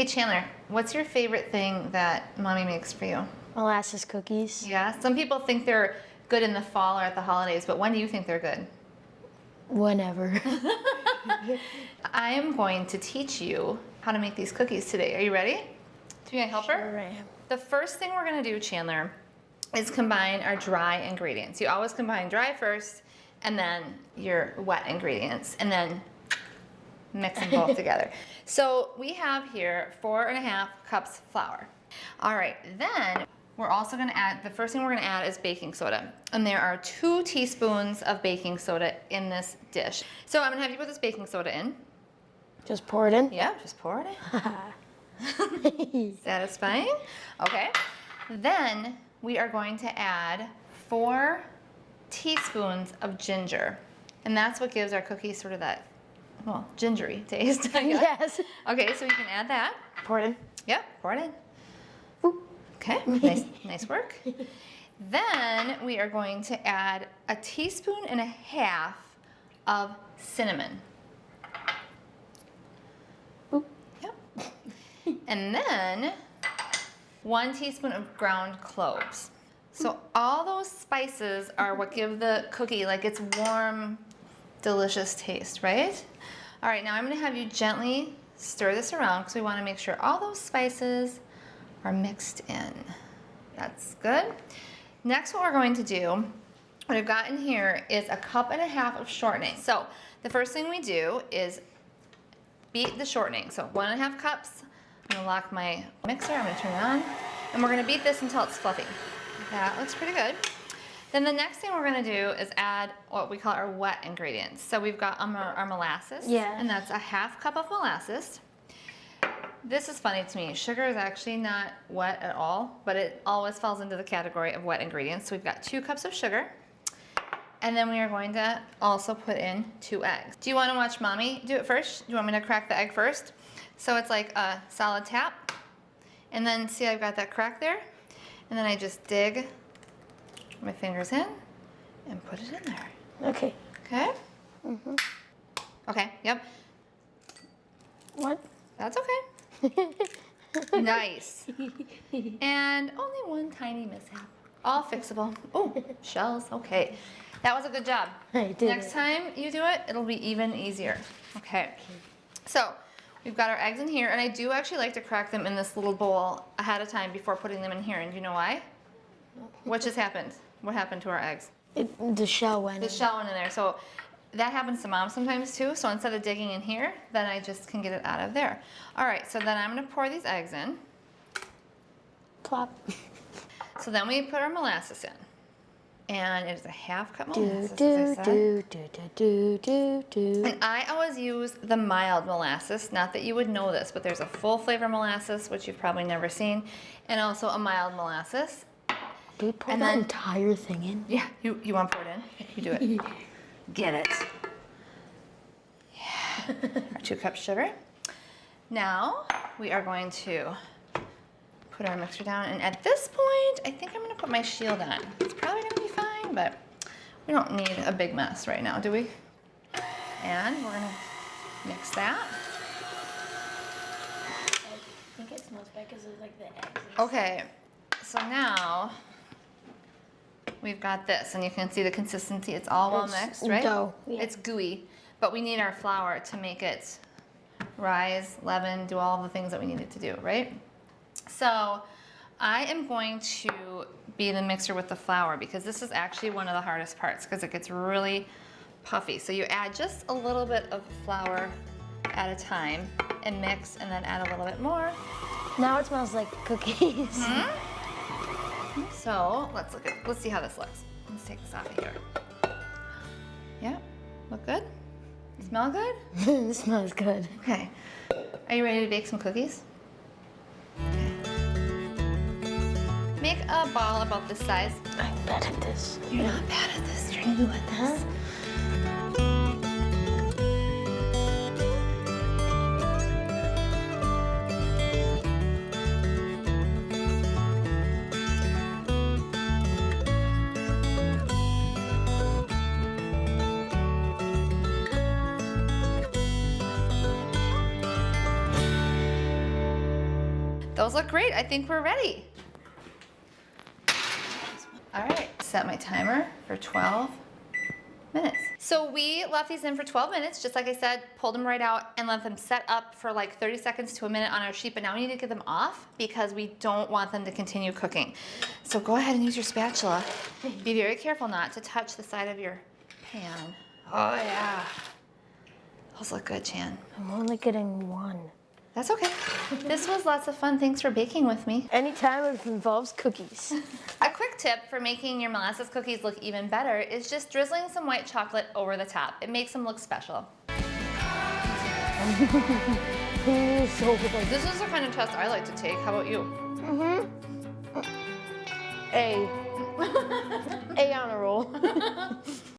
Chandler, what's your favorite thing that Mommy makes for you? Molasses cookies. Yeah, some people think they're good in the fall or at the holidays, but when do you think they're good? Whenever. I am going to teach you how to make these cookies today. Are you ready to be my helper? Sure I am. The first thing we're gonna do, Chandler, is combine our dry ingredients. You always combine dry first and then your wet ingredients and then mix them both together. So we have here 4.5 cups flour. All right, then we're also gonna add, the first thing we're gonna add is baking soda. And there are 2 teaspoons of baking soda in this dish. So I'm gonna have you put this baking soda in. Just pour it in? Yeah, just pour it in. Satisfying? Okay. Then we are going to add 4 teaspoons of ginger. And that's what gives our cookies sort of that, well, gingery taste, I guess. Yes. Okay, so we can add that. Pour it in. Yep, pour it in. Ooh. Okay, nice work. Then we are going to add 1.5 teaspoons of cinnamon. Ooh. Yep. And then 1 teaspoon of ground cloves. So all those spices are what give the cookie like its warm, delicious taste, right? All right, now I'm gonna have you gently stir this around because we wanna make sure all those spices are mixed in. That's good. Next, what we're going to do, what I've got in here is 1.5 cups of shortening. So the first thing we do is beat the shortening. So 1.5 cups. I'm gonna lock my mixer, I'm gonna turn it on, and we're gonna beat this until it's fluffy. That looks pretty good. Then the next thing we're gonna do is add what we call our wet ingredients. So we've got our molasses, and that's 1/2 cup of molasses. This is funny to me. Sugar is actually not wet at all, but it always falls into the category of wet ingredients. So we've got 2 cups of sugar. And then we are going to also put in 2 eggs. Do you want to watch Mommy do it first? Do you want me to crack the egg first? So it's like a solid tap. And then see, I've got that crack there. And then I just dig my fingers in and put it in there. Okay. Okay? Mm-hmm. Okay, yep. What? That's okay. Nice. And only one tiny mishap. All fixable. Oh, shells. Okay. That was a good job. I did Next time you do it, it'll be even easier. Okay. So we've got our eggs in here, and I do actually like to crack them in this little bowl ahead of time before putting them in here. And do you know why? What just happened? What happened to our eggs? The shell went in. The shell went in there. So that happens to Mom sometimes too. So instead of digging in here, then I just can get it out of there. All right, so then I'm gonna pour these eggs in. Plop. So then we put our molasses in. And it is 1/2 cup Do, molasses, do, as I said. do. And I always use the mild molasses. Not that you would know this, but there's a full flavor molasses, which you've probably never seen, and also a mild molasses. Do we pour And that then- entire thing in? Yeah, you want to pour it in? You do it. Get it. Yeah. Our 2 cups sugar. Now we are going to put our mixer down, and at this point, I think I'm going to put my shield on. It's probably going to be fine, but we don't need a big mess right now, do we? And we're going to mix that. I think it smells bad because of like the eggs. Okay, so now we've got this, and you can see the consistency. It's all well mixed, right? Dough. Yeah. It's gooey, but we need our flour to make it rise, leaven, do all the things that we need it to do, right? So I am going to beat the mixer with the flour because this is actually one of the hardest parts because it gets really puffy. So you add just a little bit of flour at a time and mix, and then add a little bit more. Now it smells like cookies. So let's see how this looks. Let's take this off of here. Yeah, look good? Smell good? It smells good. Okay. Are you ready to bake some cookies? Make a ball about this size. I'm bad at this. You're not bad at this. You're new at this. Those look great. I think we're ready. All right, set my timer for 12 minutes. So we left these in for 12 minutes, just like I said, pulled them right out and let them set up for like 30 seconds to a minute on our sheet, but now we need to get them off because we don't want them to continue cooking. So go ahead and use your spatula. Be very careful not to touch the side of your pan. Oh yeah. Those look good, Chan. I'm only getting one. That's okay. This was lots of fun. Thanks for baking with me. Anytime it involves cookies. A quick tip for making your molasses cookies look even better is just drizzling some white chocolate over the top. It makes them look special. So good. This is the kind of test I like to take. How about you? A. A on a roll.